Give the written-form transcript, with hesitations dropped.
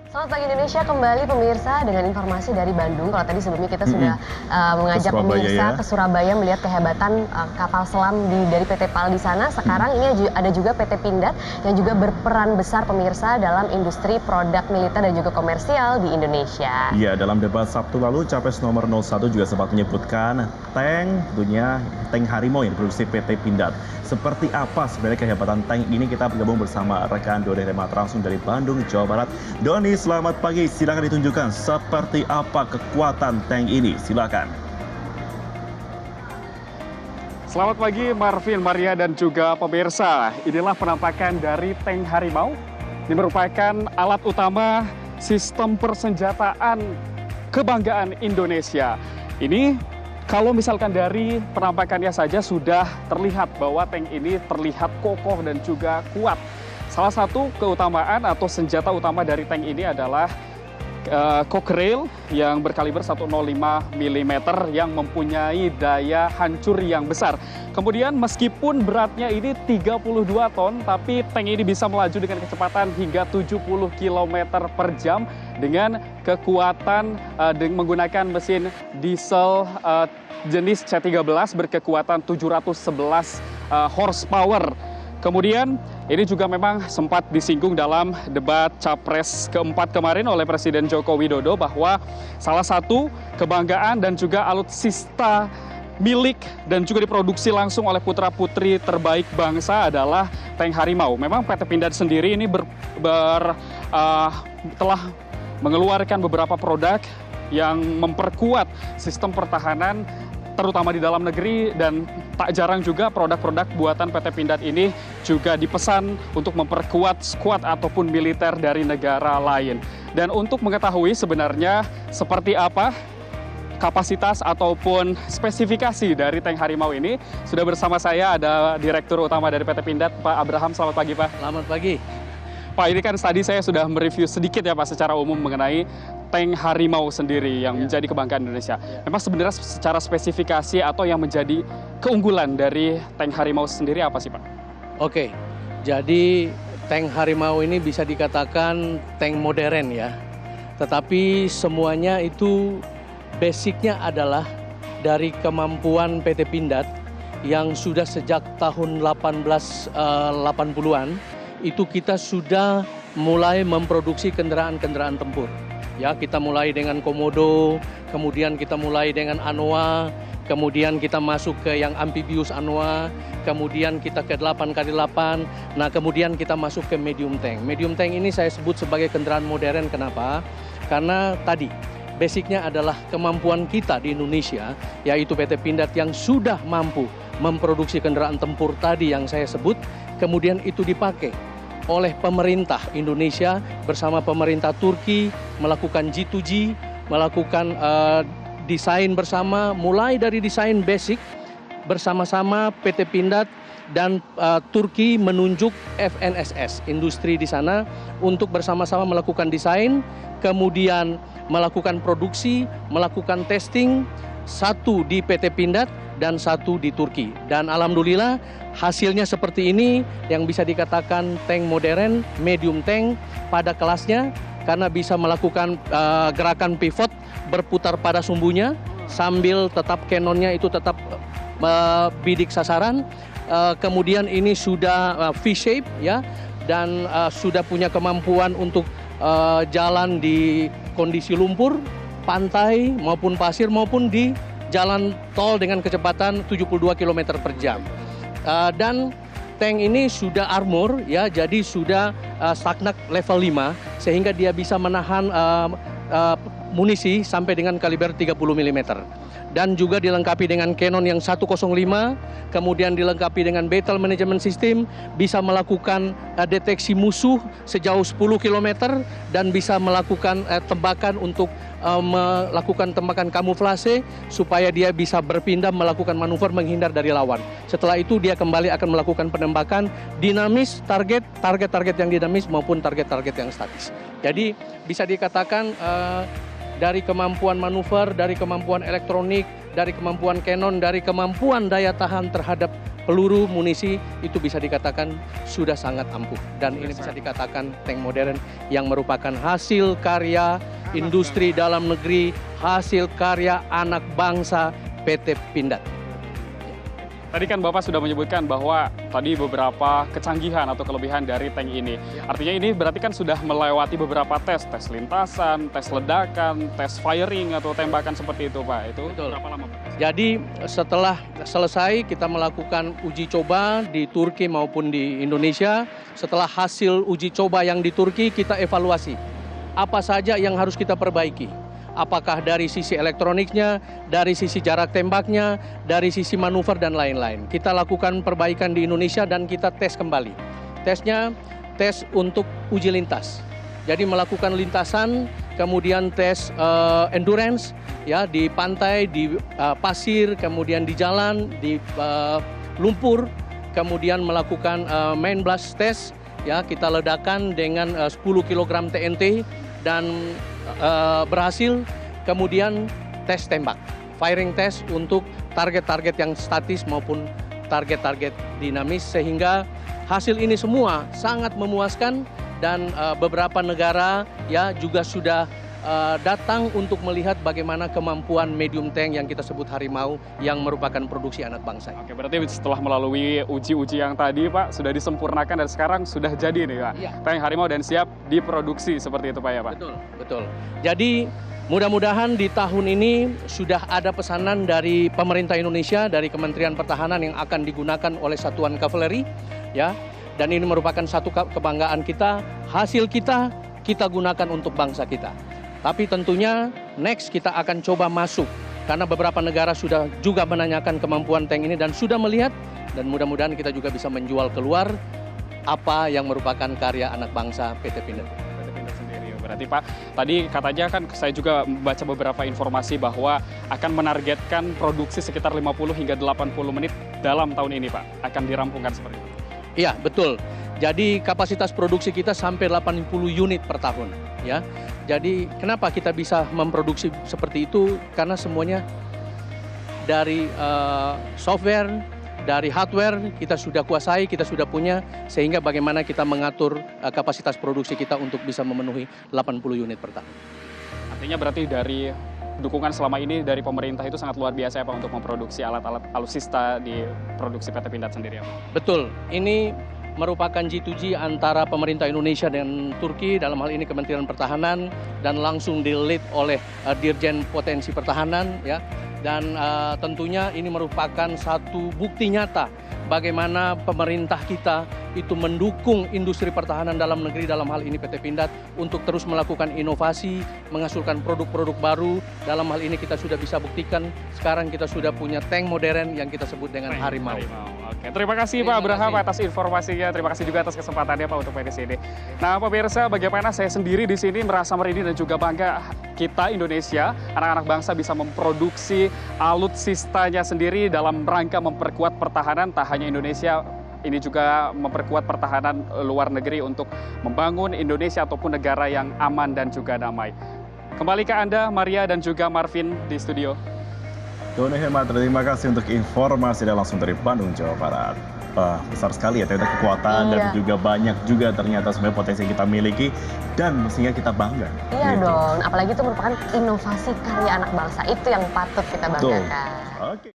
Selamat pagi Indonesia, kembali pemirsa dengan informasi dari Bandung. Kalau tadi sebelumnya kita sudah mengajak pemirsa ke Surabaya melihat kehebatan kapal selam dari PT PAL di sana. Sekarang ini ada juga PT Pindad yang juga berperan besar pemirsa dalam industri produk militer dan juga komersial di Indonesia. Iya, dalam debat Sabtu lalu Capres nomor 01 juga sempat menyebutkan tentunya tank Harimau yang diproduksi PT Pindad. Seperti apa sebenarnya kehebatan tank ini? Kita bergabung bersama rekan Doni Remat langsung dari Bandung, Jawa Barat. Doni, selamat pagi. Silakan ditunjukkan seperti apa kekuatan tank ini. Silakan. Selamat pagi Marvin, Maria, dan juga pemirsa. Inilah penampakan dari tank Harimau. Ini merupakan alat utama sistem persenjataan kebanggaan Indonesia. Ini kalau misalkan dari penampakannya saja sudah terlihat bahwa tank ini terlihat kokoh dan juga kuat. Salah satu keutamaan atau senjata utama dari tank ini adalah Cockerel yang berkaliber 105 mm yang mempunyai daya hancur yang besar. Kemudian meskipun beratnya ini 32 ton, tapi tank ini bisa melaju dengan kecepatan hingga 70 km per jam dengan kekuatan menggunakan mesin diesel jenis C13 berkekuatan 711 horsepower. Kemudian ini juga memang sempat disinggung dalam debat Capres keempat kemarin oleh Presiden Joko Widodo bahwa salah satu kebanggaan dan juga alutsista milik dan juga diproduksi langsung oleh putra-putri terbaik bangsa adalah tank Harimau. Memang PT Pindad sendiri ini telah mengeluarkan beberapa produk yang memperkuat sistem pertahanan terutama di dalam negeri, dan tak jarang juga produk-produk buatan PT Pindad ini juga dipesan untuk memperkuat skuad ataupun militer dari negara lain. Dan untuk mengetahui sebenarnya seperti apa kapasitas ataupun spesifikasi dari tank Harimau ini, sudah bersama saya ada Direktur Utama dari PT Pindad, Pak Abraham. Selamat pagi, Pak. Selamat pagi. Pak, ini kan tadi saya sudah mereview sedikit ya Pak secara umum mengenai tank Harimau sendiri yang menjadi kebanggaan Indonesia. Memang sebenarnya secara spesifikasi atau yang menjadi keunggulan dari tank Harimau sendiri apa sih Pak? Oke, jadi tank Harimau ini bisa dikatakan tank modern ya. Tetapi semuanya itu basicnya adalah dari kemampuan PT Pindad yang sudah sejak tahun 1880-an itu kita sudah mulai memproduksi kendaraan-kendaraan tempur. Ya, kita mulai dengan Komodo, kemudian kita mulai dengan Anoa, kemudian kita masuk ke yang amphibious Anoa, kemudian kita ke 8x8, nah kemudian kita masuk ke medium tank. Medium tank ini saya sebut sebagai kendaraan modern, kenapa? Karena tadi basicnya adalah kemampuan kita di Indonesia, yaitu PT Pindad yang sudah mampu memproduksi kendaraan tempur tadi yang saya sebut, kemudian itu dipakai oleh pemerintah Indonesia bersama pemerintah Turki melakukan G2G, melakukan desain bersama, mulai dari desain basic bersama-sama PT Pindad dan Turki menunjuk FNSS, industri di sana untuk bersama-sama melakukan desain, kemudian melakukan produksi, melakukan testing, satu di PT Pindad dan satu di Turki. Dan alhamdulillah hasilnya seperti ini yang bisa dikatakan tank modern, medium tank pada kelasnya karena bisa melakukan gerakan pivot berputar pada sumbunya sambil tetap canonnya itu tetap bidik sasaran. Kemudian ini sudah V-shape ya, dan sudah punya kemampuan untuk jalan di kondisi lumpur, pantai maupun pasir maupun di jalan tol dengan kecepatan 72 km per jam. Dan tank ini sudah armor ya, jadi sudah Saknak level 5 sehingga dia bisa menahan munisi sampai dengan kaliber 30 mm. Dan juga dilengkapi dengan cannon yang 105, kemudian dilengkapi dengan battle management system, bisa melakukan deteksi musuh sejauh 10 km dan bisa melakukan tembakan untuk melakukan tembakan kamuflase supaya dia bisa berpindah melakukan manuver menghindar dari lawan. Setelah itu dia kembali akan melakukan penembakan dinamis, target yang dinamis maupun target-target yang statis. Jadi bisa dikatakan dari kemampuan manuver, dari kemampuan elektronik, dari kemampuan cannon, dari kemampuan daya tahan terhadap peluru, munisi itu bisa dikatakan sudah sangat ampuh. Dan ini bisa dikatakan tank modern yang merupakan hasil karya industri dalam negeri, hasil karya anak bangsa PT Pindad. Tadi kan Bapak sudah menyebutkan bahwa tadi beberapa kecanggihan atau kelebihan dari tank ini. Artinya ini berarti kan sudah melewati beberapa tes lintasan, tes ledakan, tes firing atau tembakan seperti itu Pak. Itu Betul. berapa lama Pak? Jadi setelah selesai kita melakukan uji coba di Turki maupun di Indonesia. Setelah hasil uji coba yang di Turki kita evaluasi apa saja yang harus kita perbaiki. Apakah dari sisi elektroniknya, dari sisi jarak tembaknya, dari sisi manuver dan lain-lain. Kita lakukan perbaikan di Indonesia dan kita tes kembali. Tesnya tes untuk uji lintas. Jadi melakukan lintasan, kemudian tes endurance ya di pantai, di pasir, kemudian di jalan, di lumpur, kemudian melakukan main blast test ya, kita ledakan dengan 10 kg TNT dan berhasil. Kemudian tes tembak, firing test untuk target-target yang statis maupun target-target dinamis, sehingga hasil ini semua sangat memuaskan dan beberapa negara ya juga sudah datang untuk melihat bagaimana kemampuan medium tank yang kita sebut Harimau yang merupakan produksi anak bangsa. Oke, berarti setelah melalui uji-uji yang tadi Pak sudah disempurnakan dan sekarang sudah jadi nih Pak. Iya. Tank Harimau dan siap diproduksi seperti itu Pak ya Pak. Betul, betul. Jadi mudah-mudahan di tahun ini sudah ada pesanan dari pemerintah Indonesia, dari Kementerian Pertahanan yang akan digunakan oleh Satuan Kavaleri ya. Dan ini merupakan satu kebanggaan kita, hasil kita gunakan untuk bangsa kita. Tapi tentunya next kita akan coba masuk karena beberapa negara sudah juga menanyakan kemampuan tank ini dan sudah melihat, dan mudah-mudahan kita juga bisa menjual keluar apa yang merupakan karya anak bangsa PT Pindad. Berarti Pak, tadi katanya kan saya juga membaca beberapa informasi bahwa akan menargetkan produksi sekitar 50 hingga 80 menit dalam tahun ini Pak, akan dirampungkan seperti itu. Iya, betul. Jadi kapasitas produksi kita sampai 80 unit per tahun ya. Jadi kenapa kita bisa memproduksi seperti itu? Karena semuanya dari software, dari hardware kita sudah kuasai, kita sudah punya, sehingga bagaimana kita mengatur kapasitas produksi kita untuk bisa memenuhi 80 unit per tahun. Artinya berarti dari dukungan selama ini dari pemerintah itu sangat luar biasa ya Pak untuk memproduksi alat-alat alutsista di produksi PT Pindad sendiri ya Pak? Betul, ini merupakan G2G antara pemerintah Indonesia dan Turki, dalam hal ini Kementerian Pertahanan, dan langsung di-lead oleh Dirjen Potensi Pertahanan ya. Dan tentunya ini merupakan satu bukti nyata bagaimana pemerintah kita itu mendukung industri pertahanan dalam negeri, dalam hal ini PT Pindad, untuk terus melakukan inovasi, menghasilkan produk-produk baru. Dalam hal ini kita sudah bisa buktikan, sekarang kita sudah punya tank modern yang kita sebut dengan Harimau. Oke, terima kasih Pak Abraham atas informasinya, terima kasih juga atas kesempatannya Pak untuk PDCD. Nah pemirsa, bagaimana saya sendiri di sini merasa merinding dan juga bangga kita Indonesia, anak-anak bangsa bisa memproduksi alutsistanya sendiri dalam rangka memperkuat pertahanan tak hanya Indonesia, ini juga memperkuat pertahanan luar negeri untuk membangun Indonesia ataupun negara yang aman dan juga damai. Kembali ke Anda, Maria dan juga Marvin di studio. Doni Hemat, terima kasih untuk informasi dan langsung dari Bandung, Jawa Barat. Besar sekali ya ternyata kekuatan dan juga banyak juga ternyata sebenarnya potensi yang kita miliki dan mestinya kita bangga. Iya gitu. dong, apalagi itu merupakan inovasi karya anak bangsa, itu yang patut kita banggakan. Oke.